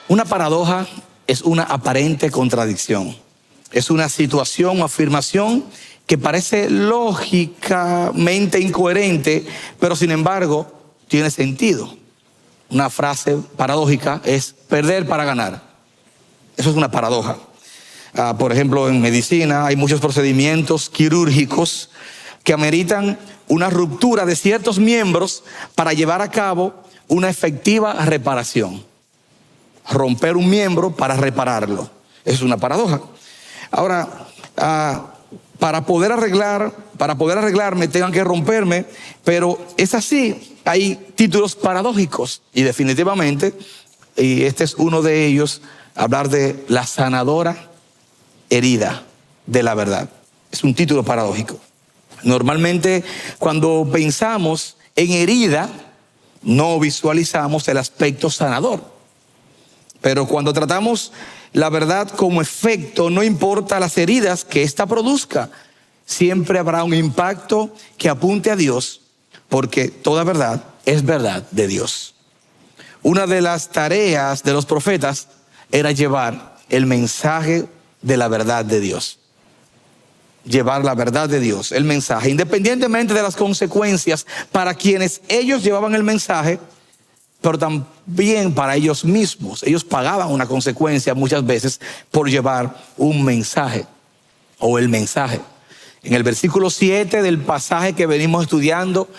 Una paradoja es una aparente contradicción. Es una situación o afirmación que parece lógicamente incoherente, pero sin embargo tiene sentido. Una frase paradójica es perder para ganar. Eso es una paradoja. Por ejemplo, en medicina hay muchos procedimientos quirúrgicos que ameritan una ruptura de ciertos miembros para llevar a cabo una efectiva reparación. Romper un miembro para repararlo. Es una paradoja. Ahora, para poder arreglarme tengan que romperme, pero es así. Hay títulos paradójicos y definitivamente, y este es uno de ellos, hablar de la sanadora herida de la verdad. Es un título paradójico. Normalmente cuando pensamos en herida, no visualizamos el aspecto sanador. Pero cuando tratamos la verdad como efecto, no importa las heridas que ésta produzca, siempre habrá un impacto que apunte a Dios, porque toda verdad es verdad de Dios. Una de las tareas de los profetas era llevar el mensaje de la verdad de Dios. Llevar la verdad de Dios, el mensaje, independientemente de las consecuencias para quienes ellos llevaban el mensaje, pero también para ellos mismos. Ellos pagaban una consecuencia muchas veces por llevar un mensaje o el mensaje. En el versículo 7 del pasaje que venimos estudiando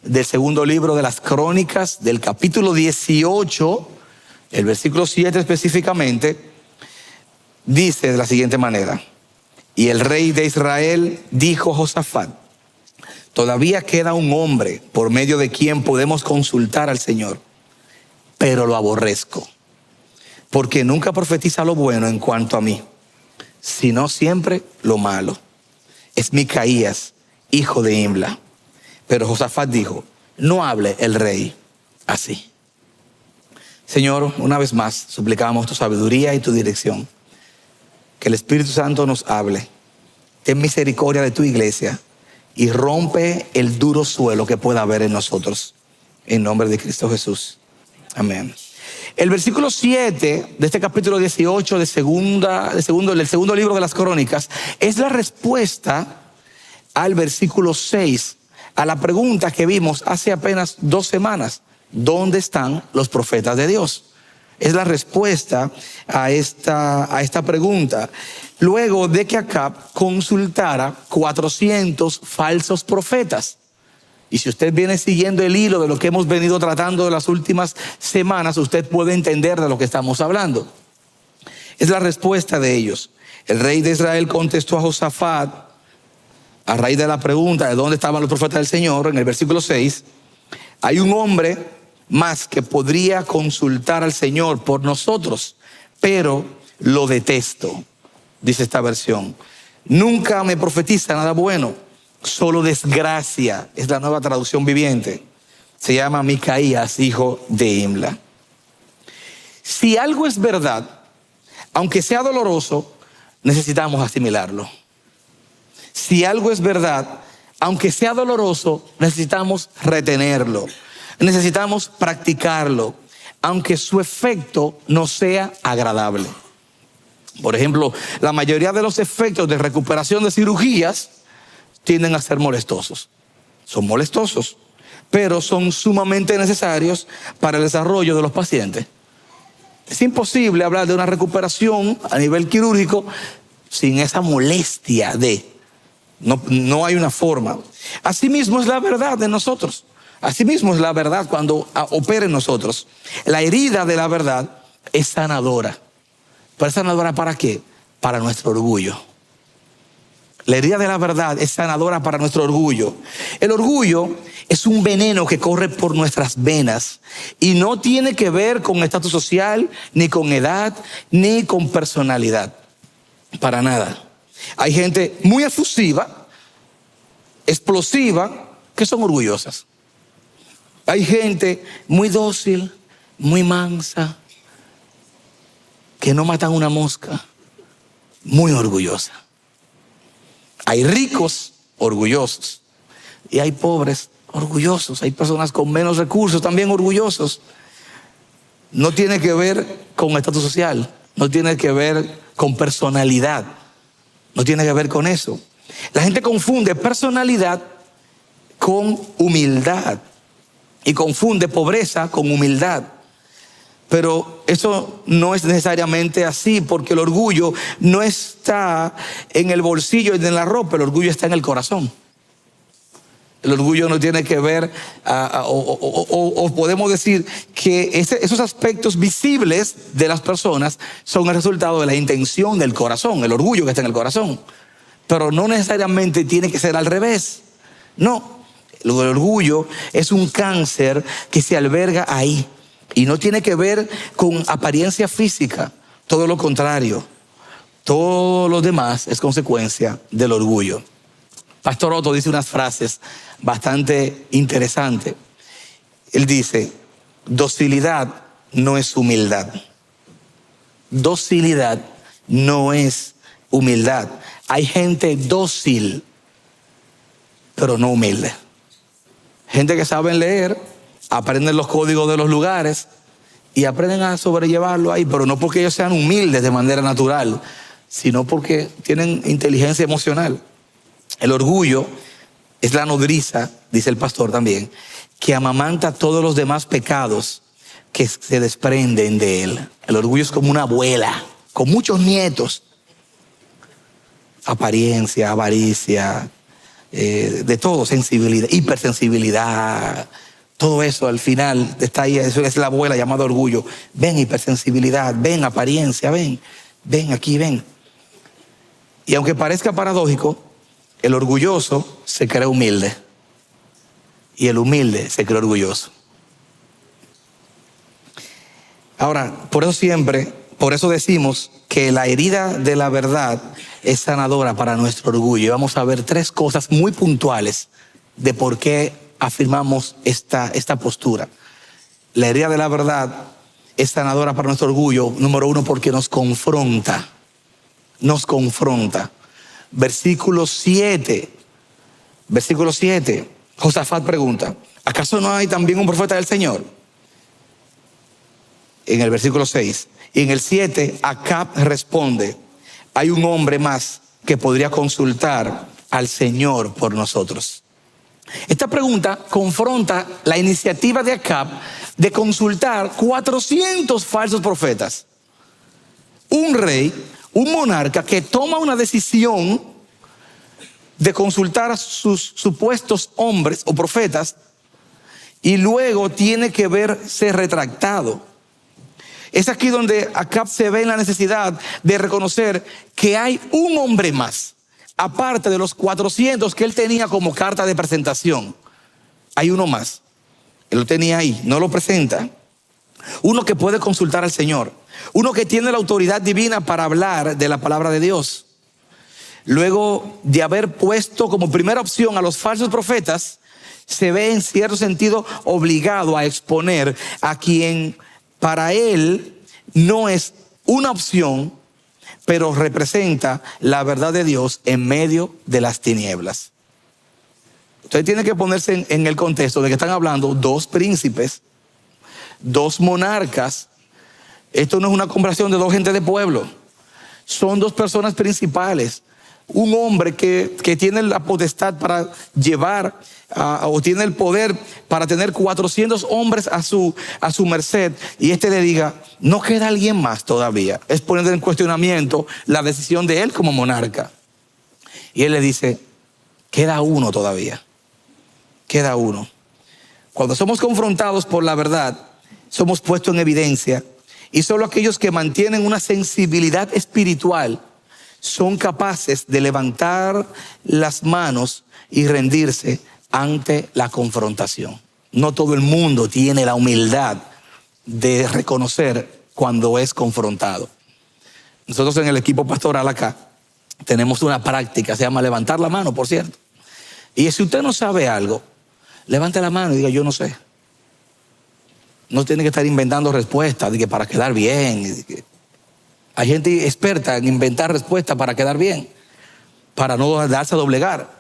del segundo libro de las Crónicas, del capítulo 18, el versículo 7 específicamente, dice de la siguiente manera: y el rey de Israel dijo a Josafat: todavía queda un hombre por medio de quien podemos consultar al Señor, pero lo aborrezco, porque nunca profetiza lo bueno en cuanto a mí, sino siempre lo malo. Es Micaías, hijo de Imla. Pero Josafat dijo: no hable el rey así. Señor, una vez más suplicamos tu sabiduría y tu dirección. Que el Espíritu Santo nos hable. Ten misericordia de tu iglesia y rompe el duro suelo que pueda haber en nosotros. En nombre de Cristo Jesús. Amén. El versículo 7 de este capítulo 18 del segundo libro de las Crónicas es la respuesta al versículo 6, a la pregunta que vimos hace apenas 2 semanas: ¿dónde están los profetas de Dios? Es la respuesta a esta pregunta. Luego de que Acab consultara 400 falsos profetas. Y si usted viene siguiendo el hilo de lo que hemos venido tratando de las últimas semanas, usted puede entender de lo que estamos hablando. Es la respuesta de ellos. El rey de Israel contestó a Josafat, a raíz de la pregunta de dónde estaban los profetas del Señor, en el versículo 6, hay un hombre más que podría consultar al Señor por nosotros, pero lo detesto, dice esta versión. Nunca me profetiza nada bueno, solo desgracia. Es la Nueva Traducción Viviente. Se llama Micaías, hijo de Imla. Si algo es verdad, aunque sea doloroso, necesitamos asimilarlo. Si algo es verdad, aunque sea doloroso, necesitamos retenerlo. Necesitamos practicarlo, aunque su efecto no sea agradable. Por ejemplo, la mayoría de los efectos de recuperación de cirugías tienden a ser molestosos. Son molestosos, pero son sumamente necesarios para el desarrollo de los pacientes. Es imposible hablar de una recuperación a nivel quirúrgico sin esa molestia no hay una forma. Asimismo es la verdad de nosotros. Asimismo es la verdad cuando opera en nosotros. La herida de la verdad es sanadora. ¿Pero es sanadora para qué? Para nuestro orgullo. La herida de la verdad es sanadora para nuestro orgullo. El orgullo es un veneno que corre por nuestras venas y no tiene que ver con estatus social, ni con edad, ni con personalidad. Para nada. Hay gente muy efusiva, explosiva, que son orgullosas. Hay gente muy dócil, muy mansa, que no matan una mosca, muy orgullosa. Hay ricos orgullosos y hay pobres orgullosos. Hay personas con menos recursos también orgullosos. no tiene que ver con estatus social, no tiene que ver con personalidad, no tiene que ver con eso. La gente confunde personalidad con humildad y confunde pobreza con humildad. Pero eso no es necesariamente así, porque el orgullo no está en el bolsillo y en la ropa, el orgullo está en el corazón. El orgullo no tiene que ver, o podemos decir que esos aspectos visibles de las personas son el resultado de la intención del corazón, el orgullo que está en el corazón. Pero no necesariamente tiene que ser al revés. No, el orgullo es un cáncer que se alberga ahí y no tiene que ver con apariencia física, todo lo contrario. Todo lo demás es consecuencia del orgullo. Pastor Otto dice unas frases bastante interesantes. Él dice: docilidad no es humildad. Docilidad no es humildad. Hay gente dócil, pero no humilde. Gente que saben leer, aprenden los códigos de los lugares y aprenden a sobrellevarlo ahí, pero no porque ellos sean humildes de manera natural, sino porque tienen inteligencia emocional. El orgullo es la nodriza, dice el pastor también, que amamanta todos los demás pecados que se desprenden de él. El orgullo es como una abuela con muchos nietos. Apariencia, avaricia, de todo, sensibilidad, hipersensibilidad, todo eso al final está ahí. Eso es la abuela llamada orgullo. Ven hipersensibilidad, ven apariencia, ven aquí, ven. Y aunque parezca paradójico, el orgulloso se cree humilde y el humilde se cree orgulloso. Ahora, por eso decimos que la herida de la verdad es sanadora para nuestro orgullo. Y vamos a ver 3 cosas muy puntuales de por qué afirmamos esta postura. La herida de la verdad es sanadora para nuestro orgullo. Número 1, porque nos confronta. Nos confronta. Versículo 7. Josafat pregunta: ¿acaso no hay también un profeta del Señor? En el versículo 6. Y en el 7, Acab responde: hay un hombre más que podría consultar al Señor por nosotros. Esta pregunta confronta la iniciativa de Acab de consultar 400 falsos profetas. Un rey, un monarca que toma una decisión de consultar a sus supuestos hombres o profetas y luego tiene que verse retractado. Es aquí donde Acab se ve en la necesidad de reconocer que hay un hombre más, aparte de los 400 que él tenía como carta de presentación. Hay uno más. Él lo tenía ahí, no lo presenta. Uno que puede consultar al Señor. Uno que tiene la autoridad divina para hablar de la palabra de Dios. Luego de haber puesto como primera opción a los falsos profetas, se ve en cierto sentido obligado a exponer a quien para él no es una opción, pero representa la verdad de Dios en medio de las tinieblas. Usted tiene que ponerse en el contexto de que están hablando 2 príncipes, 2 monarcas. Esto no es una conversación de 2 gentes de pueblo. Son 2 personas principales. Un hombre que tiene la potestad para llevar o tiene el poder para tener 400 hombres a su merced, y le diga: no queda alguien más todavía. Es poner en cuestionamiento la decisión de él como monarca. Y él le dice: queda uno todavía. Queda uno. Cuando somos confrontados por la verdad, somos puestos en evidencia, y solo aquellos que mantienen una sensibilidad espiritual son capaces de levantar las manos y rendirse ante la confrontación. No todo el mundo tiene la humildad de reconocer cuando es confrontado. Nosotros en el equipo pastoral acá tenemos una práctica, se llama levantar la mano, por cierto. Y si usted no sabe algo, levante la mano y diga: yo no sé. No tiene que estar inventando respuestas de que para quedar bien. Hay gente experta en inventar respuestas para quedar bien, para no darse a doblegar.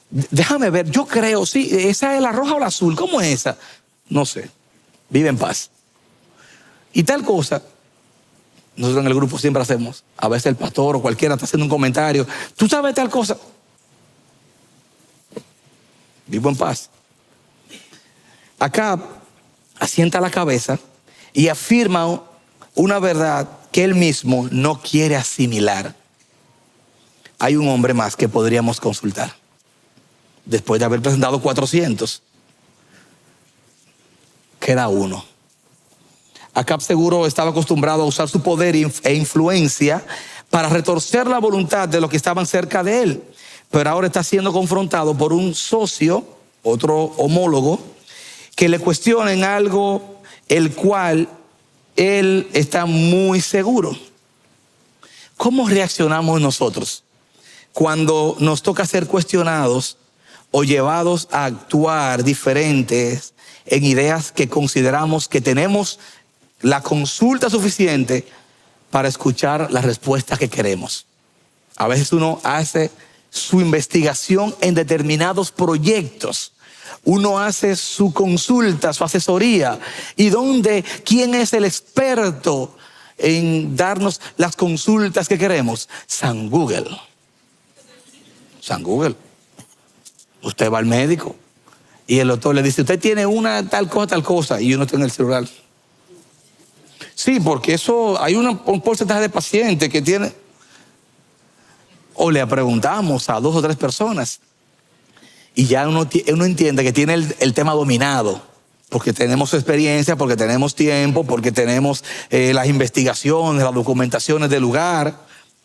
Déjame ver, yo creo, sí, ¿esa es la roja o la azul? ¿Cómo es esa? No sé. Vive en paz. Y tal cosa, nosotros en el grupo siempre hacemos, a veces el pastor o cualquiera está haciendo un comentario, tú sabes tal cosa. Vivo en paz. Acab asienta la cabeza y afirma una verdad que él mismo no quiere asimilar. Hay un hombre más que podríamos consultar. Después de haber presentado 400, queda uno. Acab seguro estaba acostumbrado a usar su poder e influencia para retorcer la voluntad de los que estaban cerca de él. Pero ahora está siendo confrontado por un socio, otro homólogo, que le cuestiona en algo el cual él está muy seguro. ¿Cómo reaccionamos nosotros cuando nos toca ser cuestionados o llevados a actuar diferentes en ideas que consideramos que tenemos la consulta suficiente para escuchar la respuesta que queremos? A veces uno hace su investigación en determinados proyectos. Uno hace su consulta, su asesoría. ¿Y quién es el experto en darnos las consultas que queremos? San Google. San Google. Usted va al médico y el doctor le dice, usted tiene una tal cosa, y uno está en el celular. Sí, porque eso hay un porcentaje de pacientes que tiene. O le preguntamos a 2 o 3 personas y ya uno entiende que tiene el tema dominado, porque tenemos experiencia, porque tenemos tiempo, porque tenemos las investigaciones, las documentaciones del lugar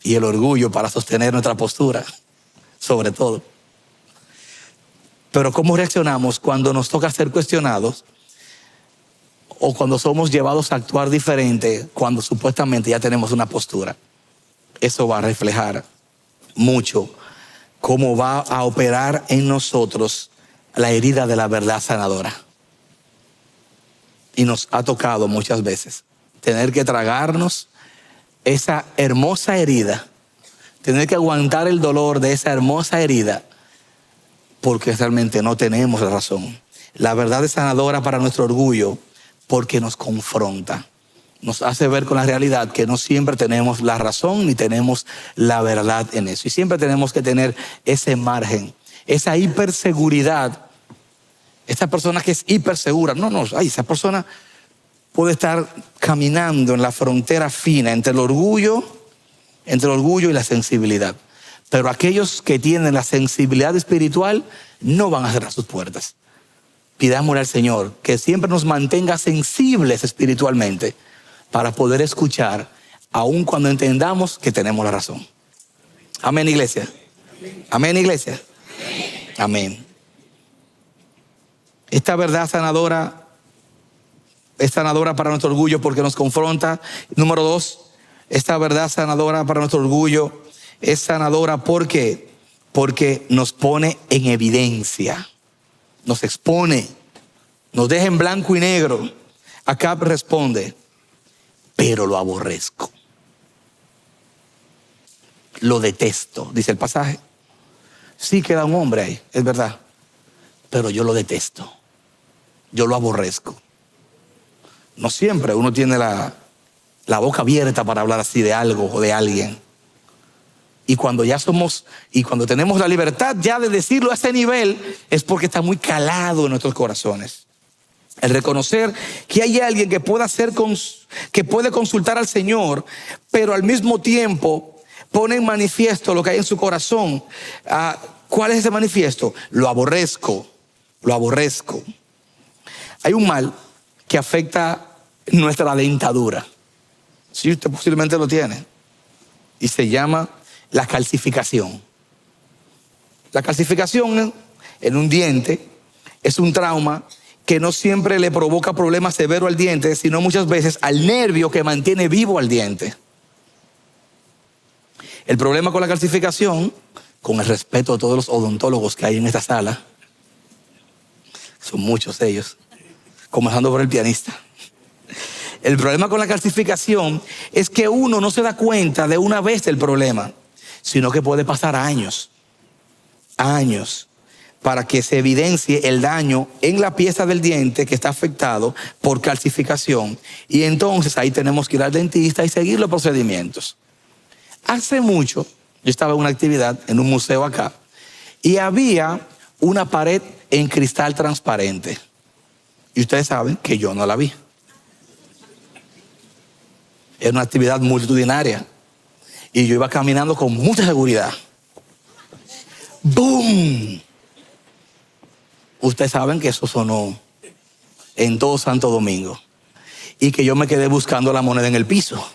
y el orgullo para sostener nuestra postura, sobre todo. Pero ¿cómo reaccionamos cuando nos toca ser cuestionados o cuando somos llevados a actuar diferente cuando supuestamente ya tenemos una postura? Eso va a reflejar mucho cómo va a operar en nosotros la herida de la verdad sanadora. Y nos ha tocado muchas veces tener que tragarnos esa hermosa herida, tener que aguantar el dolor de esa hermosa herida, porque realmente no tenemos la razón. La verdad es sanadora para nuestro orgullo porque nos confronta. Nos hace ver con la realidad que no siempre tenemos la razón ni tenemos la verdad en eso. Y siempre tenemos que tener ese margen, esa hiperseguridad. Esa persona que es hipersegura, esa persona puede estar caminando en la frontera fina entre el orgullo y la sensibilidad. Pero aquellos que tienen la sensibilidad espiritual no van a cerrar sus puertas. Pidámosle al Señor que siempre nos mantenga sensibles espiritualmente para poder escuchar, aun cuando entendamos que tenemos la razón. Amén, iglesia. Amén, iglesia. Amén. Esta verdad sanadora es sanadora para nuestro orgullo porque nos confronta. Número 2, esta verdad sanadora para nuestro orgullo es sanadora porque nos pone en evidencia, nos expone, nos deja en blanco y negro. Acab responde, pero lo aborrezco. Lo detesto, dice el pasaje. Sí queda un hombre ahí, es verdad, pero yo lo detesto, yo lo aborrezco. No siempre uno tiene la boca abierta para hablar así de algo o de alguien. Y cuando tenemos la libertad ya de decirlo a ese nivel, es porque está muy calado en nuestros corazones. El reconocer que hay alguien que puede consultar al Señor, pero al mismo tiempo pone en manifiesto lo que hay en su corazón. ¿Cuál es ese manifiesto? Lo aborrezco, lo aborrezco. Hay un mal que afecta nuestra dentadura. Sí, usted posiblemente lo tiene. Y se llama la calcificación. La calcificación en un diente es un trauma que no siempre le provoca problemas severos al diente, sino muchas veces al nervio que mantiene vivo al diente. El problema con la calcificación, con el respeto de todos los odontólogos que hay en esta sala, son muchos ellos, comenzando por el pianista. El problema con la calcificación es que uno no se da cuenta de una vez del problema, sino que puede pasar años. para que se evidencie el daño en la pieza del diente que está afectado por calcificación. Y entonces ahí tenemos que ir al dentista y seguir los procedimientos. Hace mucho, yo estaba en una actividad en un museo acá y había una pared en cristal transparente. Y ustedes saben que yo no la vi. Era una actividad multitudinaria. Y yo iba caminando con mucha seguridad. ¡Boom! Ustedes saben que eso sonó en todo Santo Domingo. Y que yo me quedé buscando la moneda en el piso.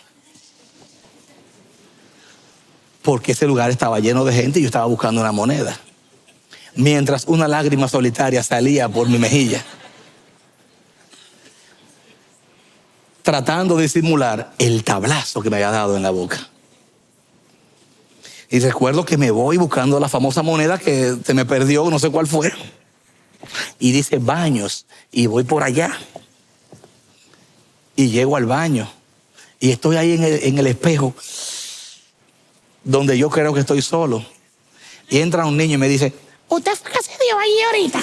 Porque ese lugar estaba lleno de gente y yo estaba buscando una moneda. Mientras una lágrima solitaria salía por mi mejilla. Tratando de disimular el tablazo que me había dado en la boca. Y recuerdo que me voy buscando la famosa moneda que se me perdió, no sé cuál fue. Y dice baños. Y voy por allá. Y llego al baño. Y estoy ahí en el espejo, donde yo creo que estoy solo. Y entra un niño y me dice, ¿usted fue que se dio ahí ahorita?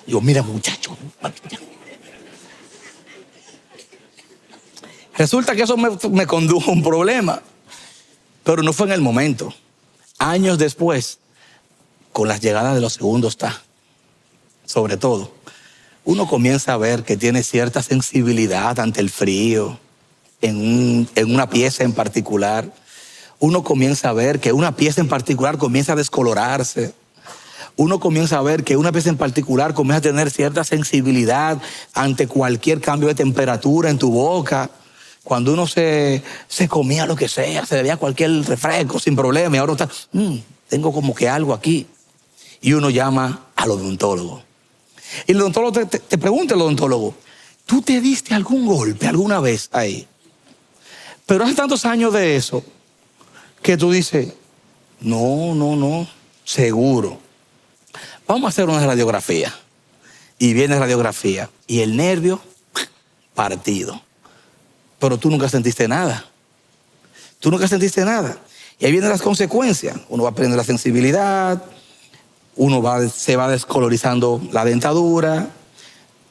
Yo, mira muchacho. Resulta que eso me condujo a un problema, pero no fue en el momento. Años después, con las llegadas de los segundos T, sobre todo, uno comienza a ver que tiene cierta sensibilidad ante el frío, en una pieza en particular. Uno comienza a ver que una pieza en particular comienza a descolorarse. Uno comienza a ver que una pieza en particular comienza a tener cierta sensibilidad ante cualquier cambio de temperatura en tu boca. Cuando uno se comía lo que sea, se bebía cualquier refresco sin problema y ahora está, tengo como que algo aquí. Y uno llama al odontólogo. Y el odontólogo te pregunta, el odontólogo, ¿tú te diste algún golpe alguna vez ahí? Pero hace tantos años de eso que tú dices, no, seguro. Vamos a hacer una radiografía. Y viene radiografía y el nervio partido. Pero tú nunca sentiste nada. Tú nunca sentiste nada. Y ahí vienen las consecuencias. Uno va perdiendo la sensibilidad, se va descolorizando la dentadura,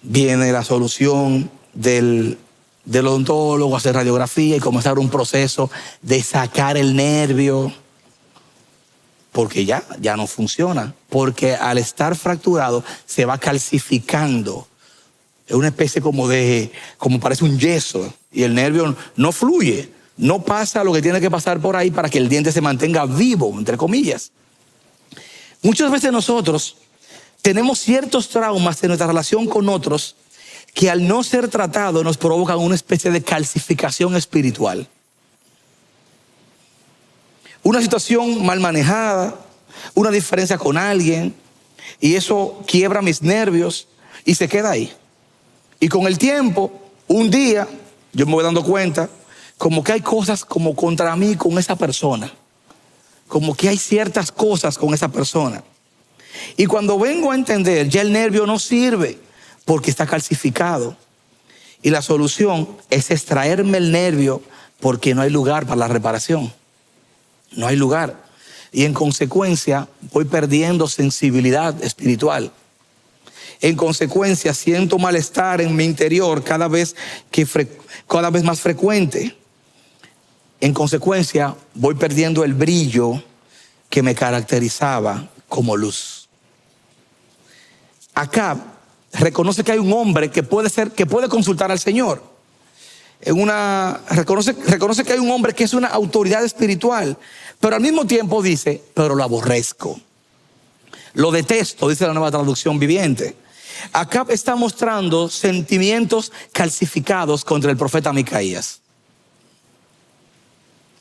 viene la solución del odontólogo, hacer radiografía y comenzar un proceso de sacar el nervio. Porque ya no funciona. Porque al estar fracturado se va calcificando. Es una especie como parece un yeso. Y el nervio no fluye. No pasa lo que tiene que pasar por ahí para que el diente se mantenga vivo, entre comillas. Muchas veces nosotros tenemos ciertos traumas en nuestra relación con otros que al no ser tratados nos provocan una especie de calcificación espiritual. Una situación mal manejada, una diferencia con alguien, y eso quiebra mis nervios y se queda ahí. Y con el tiempo, un día, yo me voy dando cuenta, como que hay cosas como contra mí con esa persona. Como que hay ciertas cosas con esa persona. Y cuando vengo a entender, ya el nervio no sirve porque está calcificado. Y la solución es extraerme el nervio porque no hay lugar para la reparación. No hay lugar. Y en consecuencia, voy perdiendo sensibilidad espiritual. En consecuencia, siento malestar en mi interior cada vez más frecuente. En consecuencia, voy perdiendo el brillo que me caracterizaba como luz. Acab reconoce que hay un hombre que puede consultar al Señor. Reconoce que hay un hombre que es una autoridad espiritual, pero al mismo tiempo dice, pero lo aborrezco. Lo detesto, dice la Nueva Traducción Viviente. Acab está mostrando sentimientos calcificados contra el profeta Micaías.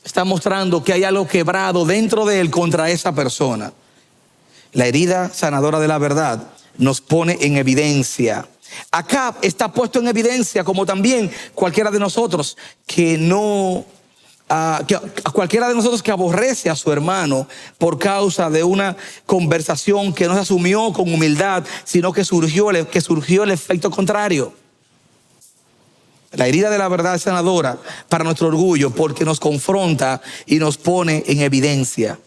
Está mostrando que hay algo quebrado dentro de él contra esa persona. La herida sanadora de la verdad nos pone en evidencia. Acab está puesto en evidencia como también cualquiera de nosotros que cualquiera de nosotros que aborrece a su hermano por causa de una conversación que no se asumió con humildad, sino que surgió el efecto contrario. La herida de la verdad es sanadora para nuestro orgullo porque nos confronta y nos pone en evidencia.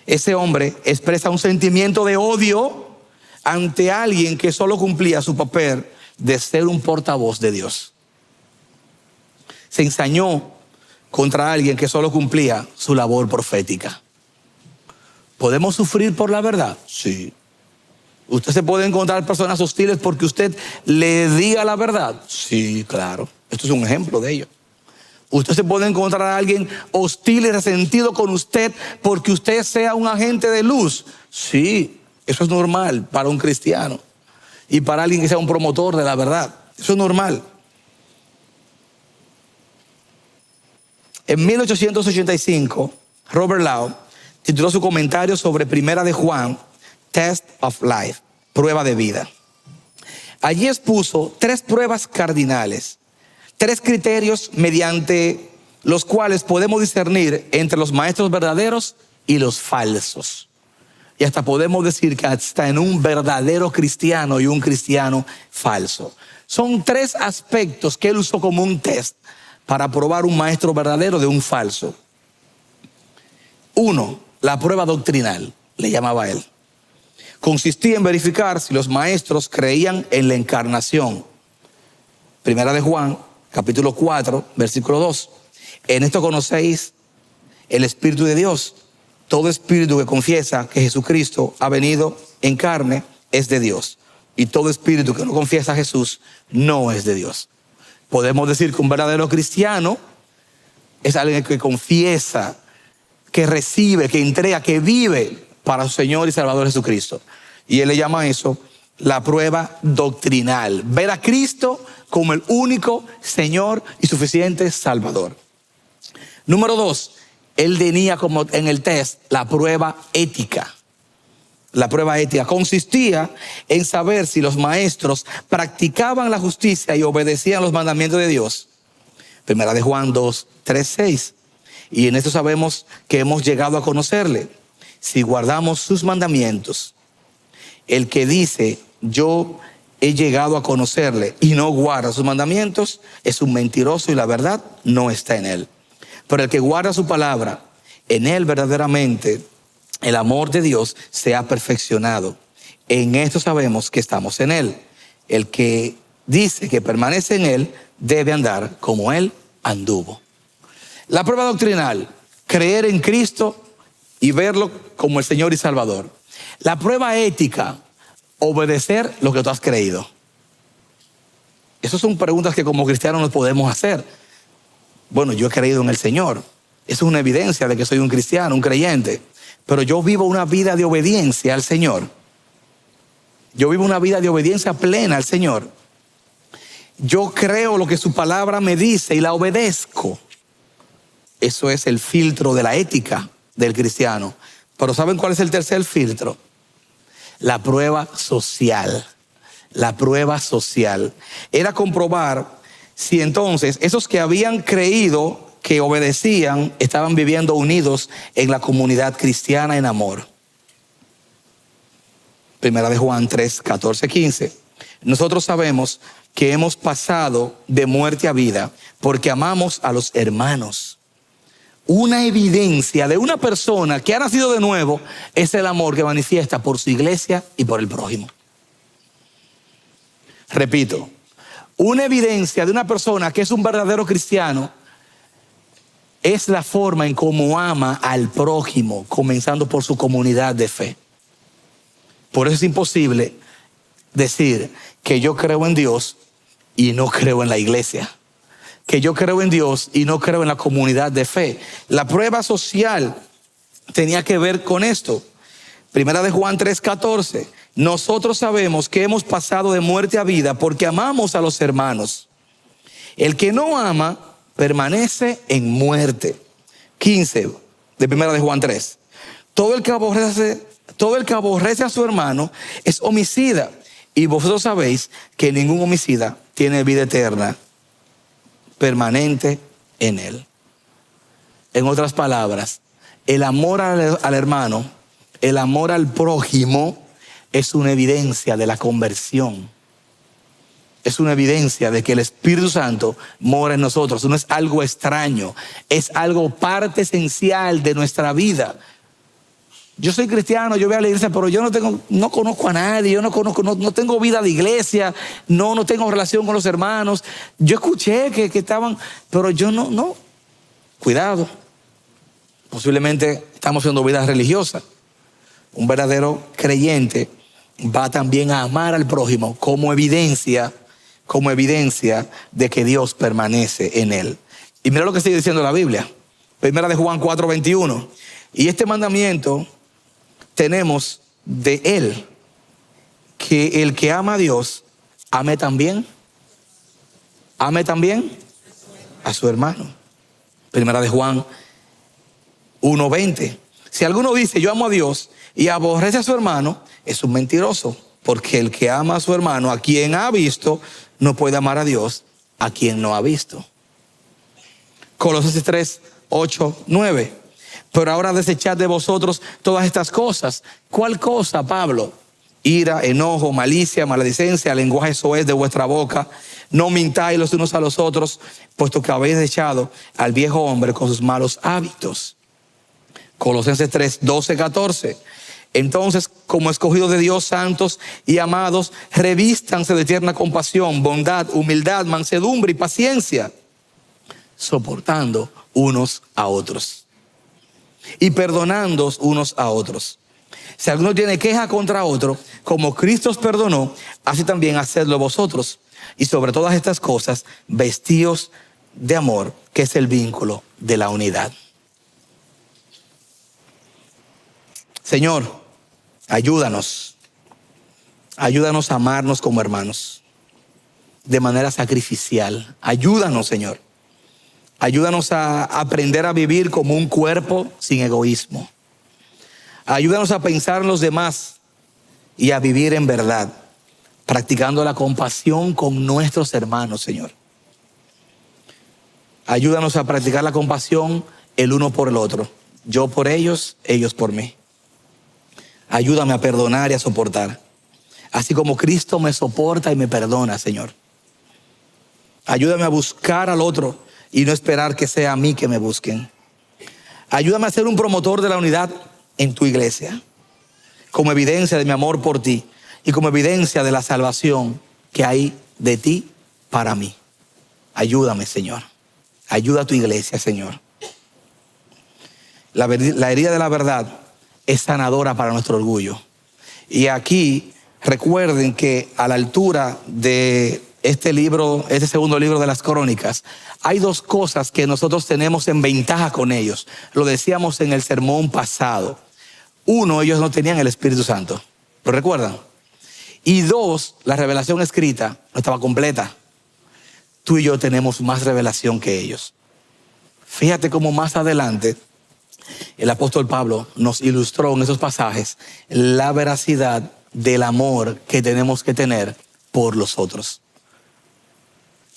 ese hombre expresa un sentimiento de odio ante alguien que solo cumplía su papel de ser un portavoz de Dios. Se ensañó contra alguien que solo cumplía su labor profética. ¿Podemos sufrir por la verdad? Sí. ¿Usted se puede encontrar personas hostiles porque usted le diga la verdad? Sí, claro. Esto es un ejemplo de ello. ¿Usted se puede encontrar a alguien hostil y resentido con usted porque usted sea un agente de luz? Sí, eso es normal para un cristiano y para alguien que sea un promotor de la verdad. Eso es normal. En 1885, Robert Law tituló su comentario sobre Primera de Juan, Test of Life, prueba de vida. Allí expuso 3 pruebas cardinales, 3 criterios mediante los cuales podemos discernir entre los maestros verdaderos y los falsos. Y hasta podemos decir que hasta en un verdadero cristiano y un cristiano falso. Son 3 aspectos que él usó como un test para probar un maestro verdadero de un falso. 1, la prueba doctrinal, le llamaba él. Consistía en verificar si los maestros creían en la encarnación. Primera de Juan, capítulo 4, versículo 2. En esto conocéis el Espíritu de Dios. Todo espíritu que confiesa que Jesucristo ha venido en carne es de Dios. Y todo espíritu que no confiesa a Jesús no es de Dios. Podemos decir que un verdadero cristiano es alguien que confiesa, que recibe, que entrega, que vive para su Señor y Salvador Jesucristo. Y él le llama a eso la prueba doctrinal. Ver a Cristo como el único Señor y suficiente Salvador. Número 2, él tenía como en el test la prueba ética. La prueba ética consistía en saber si los maestros practicaban la justicia y obedecían los mandamientos de Dios. Primera de Juan 2, 3, 6. Y en esto sabemos que hemos llegado a conocerle, si guardamos sus mandamientos. El que dice, yo he llegado a conocerle y no guarda sus mandamientos, es un mentiroso y la verdad no está en él. Pero el que guarda su palabra, en él verdaderamente el amor de Dios se ha perfeccionado. En esto sabemos que estamos en él. El que dice que permanece en él debe andar como él anduvo. La prueba doctrinal, creer en Cristo y verlo como el Señor y Salvador. La prueba ética, obedecer lo que tú has creído. Esas son preguntas que como cristianos nos podemos hacer. Bueno, yo he creído en el Señor. Eso es una evidencia de que soy un cristiano, un creyente. Pero yo vivo una vida de obediencia al Señor. Yo vivo una vida de obediencia plena al Señor. Yo creo lo que su palabra me dice y la obedezco. Eso es el filtro de la ética del cristiano. Pero ¿saben cuál es el tercer filtro? La prueba social. La prueba social. Era comprobar si entonces esos que habían creído, que obedecían, estaban viviendo unidos en la comunidad cristiana en amor. Primera de Juan 3, 14, 15. Nosotros sabemos que hemos pasado de muerte a vida porque amamos a los hermanos. Una evidencia de una persona que ha nacido de nuevo es el amor que manifiesta por su iglesia y por el prójimo. Repito, una evidencia de una persona que es un verdadero cristiano es la forma en cómo ama al prójimo, comenzando por su comunidad de fe. Por eso es imposible decir que yo creo en Dios y no creo en la iglesia. Que yo creo en Dios y no creo en la comunidad de fe. La prueba social tenía que ver con esto. Primera de Juan 3:14. Nosotros sabemos que hemos pasado de muerte a vida porque amamos a los hermanos. El que no ama permanece en muerte. 15 de Primera de Juan 3. Todo el que aborrece a su hermano es homicida. Y vosotros sabéis que ningún homicida tiene vida eterna permanente en él. En otras palabras, el amor al hermano, el amor al prójimo es una evidencia de la conversión. Es una evidencia de que el Espíritu Santo mora en nosotros. No es algo extraño, es algo parte esencial de nuestra vida. Yo soy cristiano, yo voy a la iglesia, pero yo no conozco a nadie, yo no tengo vida de iglesia, no tengo relación con los hermanos. Yo escuché que estaban, pero yo no. Cuidado. Posiblemente estamos haciendo vida religiosa. Un verdadero creyente va también a amar al prójimo como evidencia de que Dios permanece en él. Y mira lo que sigue diciendo la Biblia. Primera de Juan 4:21. Y este mandamiento tenemos de él, que el que ama a Dios, ame también a su hermano. Primera de Juan 1:20. Si alguno dice yo amo a Dios y aborrece a su hermano, es un mentiroso, porque el que ama a su hermano, a quien ha visto, no puede amar a Dios a quien no ha visto. Colosenses 3:8-9. Pero ahora desechad de vosotros todas estas cosas. ¿Cuál cosa, Pablo? Ira, enojo, malicia, maledicencia, lenguaje soez de vuestra boca. No mintáis los unos a los otros, puesto que habéis echado al viejo hombre con sus malos hábitos. Colosenses 3:12-14. Entonces, como escogidos de Dios, santos y amados, revístanse de tierna compasión, bondad, humildad, mansedumbre y paciencia, soportando unos a otros y perdonándoos unos a otros. Si alguno tiene queja contra otro, como Cristo os perdonó, así también hacedlo vosotros. Y sobre todas estas cosas, vestíos de amor, que es el vínculo de la unidad. Señor, ayúdanos a amarnos como hermanos, de manera sacrificial. Ayúdanos, Señor. Ayúdanos a aprender a vivir como un cuerpo sin egoísmo. Ayúdanos a pensar en los demás y a vivir en verdad, practicando la compasión con nuestros hermanos, Señor. Ayúdanos a practicar la compasión el uno por el otro. Yo por ellos, ellos por mí. Ayúdame a perdonar y a soportar, así como Cristo me soporta y me perdona, Señor. Ayúdame a buscar al otro y no esperar que sea a mí que me busquen. Ayúdame a ser un promotor de la unidad en tu iglesia, como evidencia de mi amor por ti y como evidencia de la salvación que hay de ti para mí. Ayúdame, Señor. Ayuda a tu iglesia, Señor. La herida de la verdad es sanadora para nuestro orgullo. Y aquí recuerden que a la altura de este segundo libro de las Crónicas, hay dos cosas que nosotros tenemos en ventaja con ellos. Lo decíamos en el sermón pasado. Uno, ellos no tenían el Espíritu Santo. ¿Lo recuerdan? Y dos, la revelación escrita no estaba completa. Tú y yo tenemos más revelación que ellos. Fíjate cómo más adelante el apóstol Pablo nos ilustró en esos pasajes la veracidad del amor que tenemos que tener por los otros.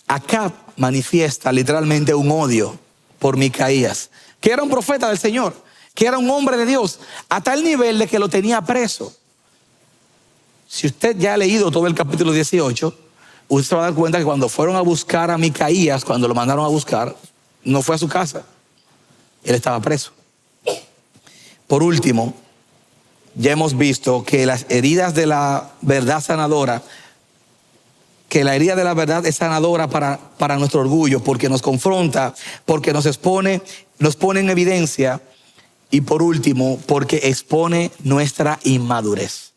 Acab manifiesta literalmente un odio por Micaías, que era un profeta del Señor, que era un hombre de Dios, a tal nivel de que lo tenía preso. Si usted ya ha leído todo el capítulo 18, usted se va a dar cuenta que cuando fueron a buscar a Micaías, cuando lo mandaron a buscar, no fue a su casa. Él estaba preso. Por último, ya hemos visto que las heridas de la verdad sanadora, que la herida de la verdad es sanadora para nuestro orgullo, porque nos confronta, porque nos pone en evidencia, y por último, porque expone nuestra inmadurez.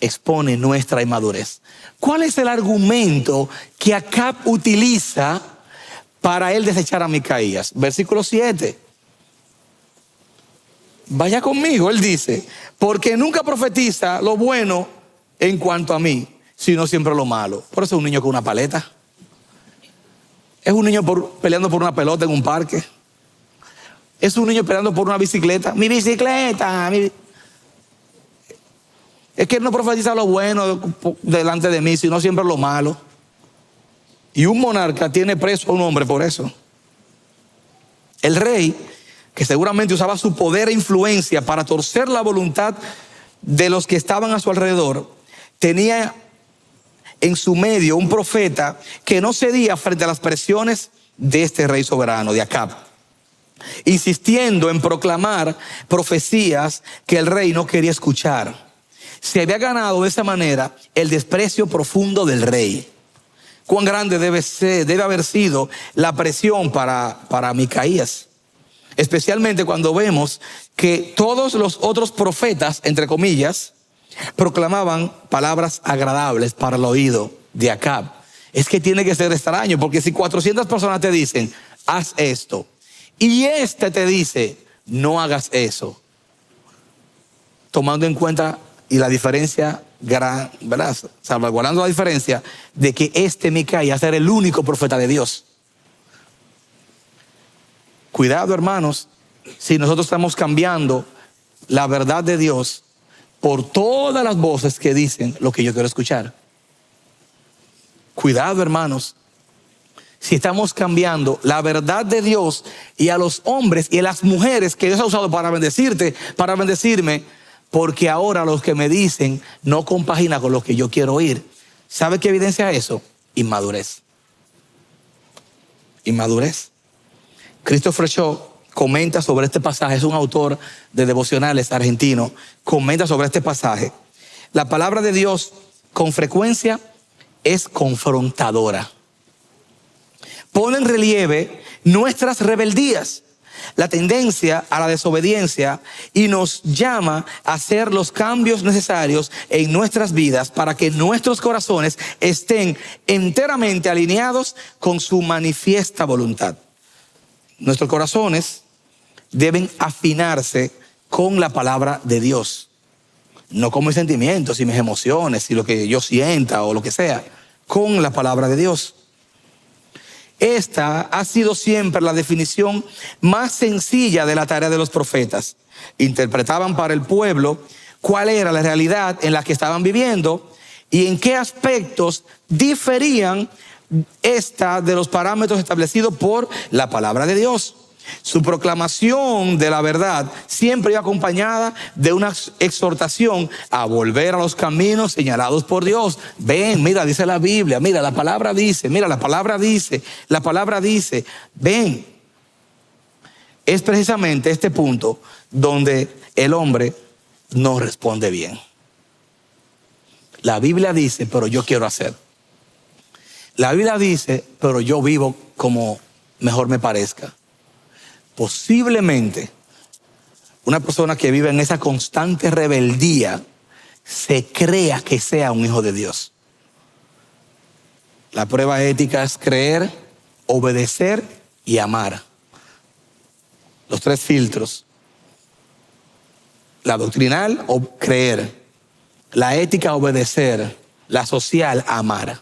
Expone nuestra inmadurez. ¿Cuál es el argumento que Acab utiliza para él desechar a Micaías? Versículo 7. Vaya conmigo, él dice, porque nunca profetiza lo bueno en cuanto a mí, sino siempre lo malo. Por eso es un niño con una paleta. Es un niño peleando por una pelota en un parque. Es un niño peleando por una bicicleta. Mi bicicleta. Es que él no profetiza lo bueno delante de mí, sino siempre lo malo. Y un monarca tiene preso a un hombre por eso. El rey, que seguramente usaba su poder e influencia para torcer la voluntad de los que estaban a su alrededor, tenía en su medio un profeta que no cedía frente a las presiones de este rey soberano, de Acab. insistiendo en proclamar profecías que el rey no quería escuchar. Se había ganado de esa manera el desprecio profundo del rey. Cuán grande debe haber sido la presión para Micaías, especialmente cuando vemos que todos los otros profetas, entre comillas, proclamaban palabras agradables para el oído de Acab. Es que tiene que ser extraño, porque si 400 personas te dicen, haz esto, y este te dice, no hagas eso, tomando en cuenta y la diferencia, ¿verdad? Salvaguardando la diferencia de que Micaías era el único profeta de Dios. Cuidado, hermanos, si nosotros estamos cambiando la verdad de Dios por todas las voces que dicen lo que yo quiero escuchar. Cuidado, hermanos, si estamos cambiando la verdad de Dios y a los hombres y a las mujeres que Dios ha usado para bendecirte, para bendecirme, porque ahora los que me dicen no compagina con lo que yo quiero oír. ¿Sabe qué evidencia eso? Inmadurez. Inmadurez. Christopher Shaw comenta sobre este pasaje, es un autor de devocionales argentino, comenta sobre este pasaje. La palabra de Dios con frecuencia es confrontadora. Pone en relieve nuestras rebeldías, la tendencia a la desobediencia, y nos llama a hacer los cambios necesarios en nuestras vidas para que nuestros corazones estén enteramente alineados con su manifiesta voluntad. Nuestros corazones deben afinarse con la palabra de Dios, no con mis sentimientos y mis emociones y lo que yo sienta o lo que sea, con la palabra de Dios. Esta ha sido siempre la definición más sencilla de la tarea de los profetas. Interpretaban para el pueblo cuál era la realidad en la que estaban viviendo y en qué aspectos diferían esta de los parámetros establecidos por la palabra de Dios. Su proclamación de la verdad siempre iba acompañada de una exhortación a volver a los caminos señalados por Dios. Ven, mira, dice la Biblia, mira, la palabra dice, mira, la palabra dice, la palabra dice, ven. Es precisamente este punto donde el hombre no responde bien. La Biblia dice, pero yo quiero hacer. La Biblia dice, pero yo vivo como mejor me parezca. Posiblemente una persona que vive en esa constante rebeldía se crea que sea un hijo de Dios. La prueba ética es creer, obedecer y amar. Los tres filtros. La doctrinal, o creer. La ética, obedecer. La social, amar.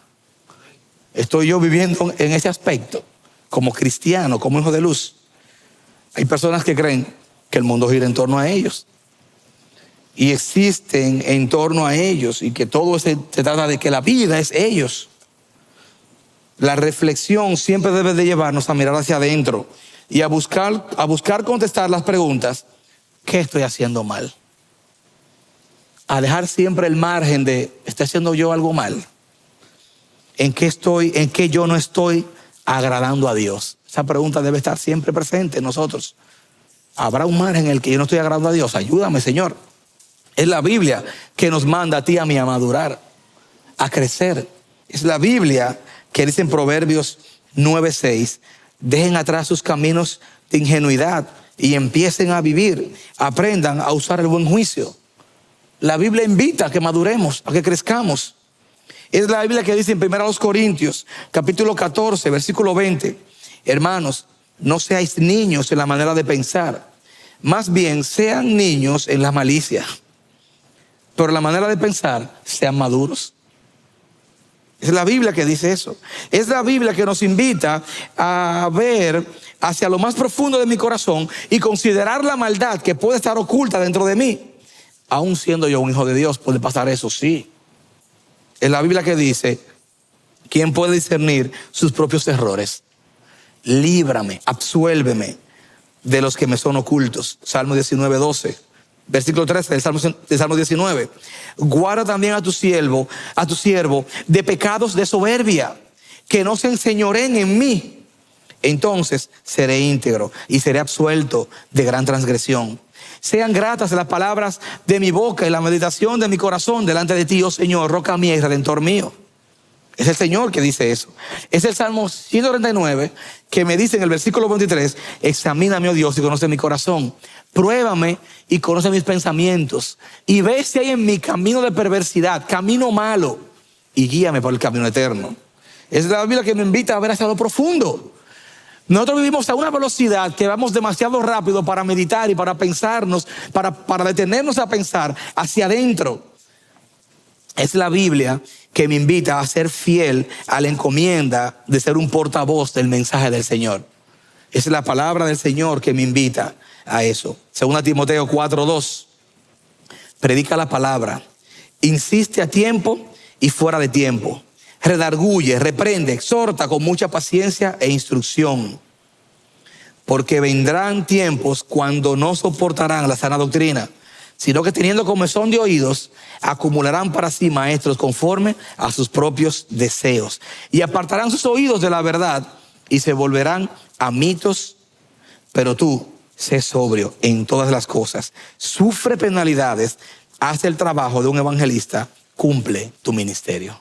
Estoy yo viviendo en ese aspecto como cristiano, como hijo de luz. Hay personas que creen que el mundo gira en torno a ellos y existen en torno a ellos y que todo se trata de que la vida es ellos. La reflexión siempre debe de llevarnos a mirar hacia adentro y a buscar contestar las preguntas: ¿qué estoy haciendo mal? A dejar siempre el margen de ¿estoy haciendo yo algo mal? ¿En qué yo no estoy agradando a Dios? Esa pregunta debe estar siempre presente en nosotros. ¿Habrá un margen en el que yo no estoy agradando a Dios? Ayúdame, Señor. Es la Biblia que nos manda a ti y a mí a madurar, a crecer. Es la Biblia que dice en Proverbios 9:6, dejen atrás sus caminos de ingenuidad y empiecen a vivir, aprendan a usar el buen juicio. La Biblia invita a que maduremos, a que crezcamos. Es la Biblia que dice en 1 Corintios, capítulo 14, versículo 20, hermanos, no seáis niños en la manera de pensar, más bien sean niños en la malicia, pero en la manera de pensar sean maduros. Es la Biblia que dice eso. Es la Biblia que nos invita a ver hacia lo más profundo de mi corazón y considerar la maldad que puede estar oculta dentro de mí. Aún siendo yo un hijo de Dios, puede pasar eso, sí. Es la Biblia que dice, ¿quién puede discernir sus propios errores? Líbrame, absuélveme de los que me son ocultos. Salmo 19:12. Versículo 13 del Salmo 19. Guarda también a tu siervo de pecados de soberbia, que no se enseñoreen en mí. entonces seré íntegro y seré absuelto de gran transgresión. Sean gratas las palabras de mi boca y la meditación de mi corazón delante de ti, oh Señor, roca mía y redentor mío. Es el Señor que dice eso. Es el Salmo 139 que me dice en el versículo 23, examíname, oh Dios, y conoce mi corazón. Pruébame y conoce mis pensamientos. Y ve si hay en mi camino de perversidad, camino malo, y guíame por el camino eterno. Es la Biblia que me invita a ver hacia lo profundo. Nosotros vivimos a una velocidad que vamos demasiado rápido para meditar y para pensarnos, para detenernos a pensar hacia adentro. Es la Biblia que me invita a ser fiel a la encomienda de ser un portavoz del mensaje del Señor. Es la palabra del Señor que me invita a eso. Según Timoteo 4:2, predica la palabra, insiste a tiempo y fuera de tiempo, redarguye, reprende, exhorta con mucha paciencia e instrucción, porque vendrán tiempos cuando no soportarán la sana doctrina, sino que teniendo comezón de oídos, acumularán para sí maestros conforme a sus propios deseos, y apartarán sus oídos de la verdad y se volverán a mitos. Pero tú, sé sobrio en todas las cosas, sufre penalidades, haz el trabajo de un evangelista, cumple tu ministerio.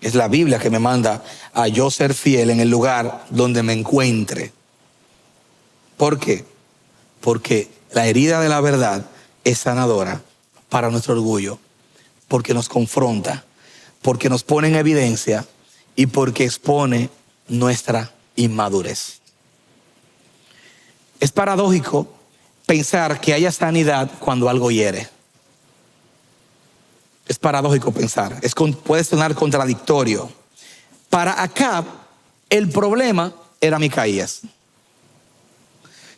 Es la Biblia que me manda a yo ser fiel en el lugar donde me encuentre. ¿Por qué? Porque la herida de la verdad es sanadora para nuestro orgullo, porque nos confronta, porque nos pone en evidencia y porque expone nuestra inmadurez. Es paradójico pensar que haya sanidad cuando algo hiere. Es paradójico pensar, puede sonar contradictorio. Para Acab, el problema era Micaías,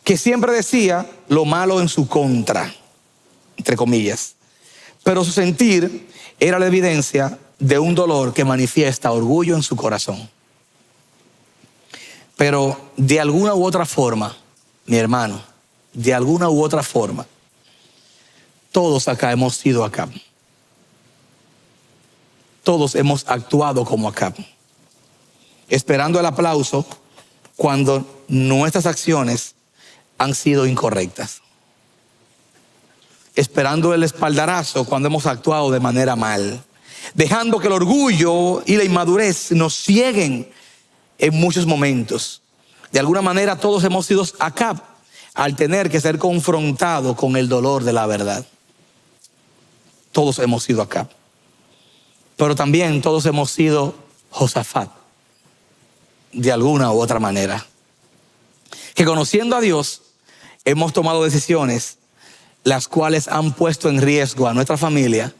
que siempre decía lo malo en su contra, entre comillas. Pero su sentir era la evidencia de un dolor que manifiesta orgullo en su corazón. Pero de alguna u otra forma, mi hermano, de alguna u otra forma, todos acá hemos sido Acab. Todos hemos actuado como Acab, esperando el aplauso cuando nuestras acciones han sido incorrectas, esperando el espaldarazo cuando hemos actuado de manera mal, dejando que el orgullo y la inmadurez nos cieguen en muchos momentos. De alguna manera todos hemos sido Acab al tener que ser confrontados con el dolor de la verdad. Todos hemos sido Acab. Pero también todos hemos sido Josafat, de alguna u otra manera, que conociendo a Dios hemos tomado decisiones las cuales han puesto en riesgo a nuestra familia,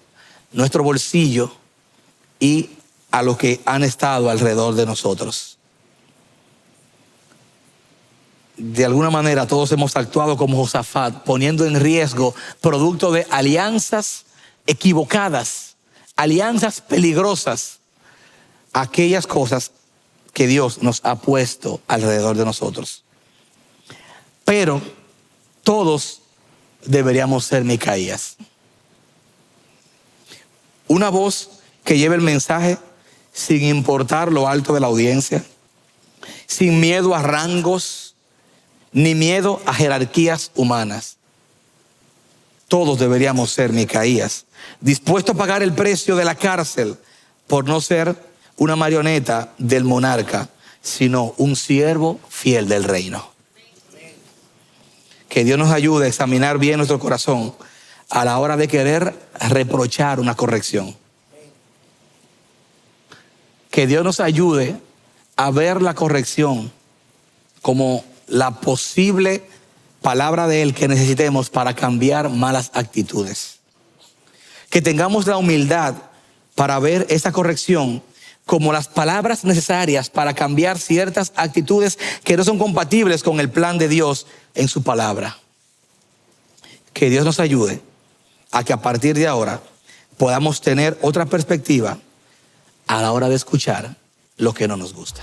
nuestro bolsillo y a los que han estado alrededor de nosotros. De alguna manera todos hemos actuado como Josafat, poniendo en riesgo, producto de alianzas equivocadas, alianzas peligrosas, aquellas cosas que Dios nos ha puesto alrededor de nosotros. Pero todos deberíamos ser Micaías. Una voz que lleve el mensaje sin importar lo alto de la audiencia, sin miedo a rangos, ni miedo a jerarquías humanas. Todos deberíamos ser Micaías, dispuesto a pagar el precio de la cárcel por no ser una marioneta del monarca, sino un siervo fiel del reino. Que Dios nos ayude a examinar bien nuestro corazón a la hora de querer reprochar una corrección. Que Dios nos ayude a ver la corrección como la posible palabra de Él que necesitemos para cambiar malas actitudes. Que tengamos la humildad para ver esa corrección como las palabras necesarias para cambiar ciertas actitudes que no son compatibles con el plan de Dios en su palabra. Que Dios nos ayude a que a partir de ahora podamos tener otra perspectiva a la hora de escuchar lo que no nos gusta.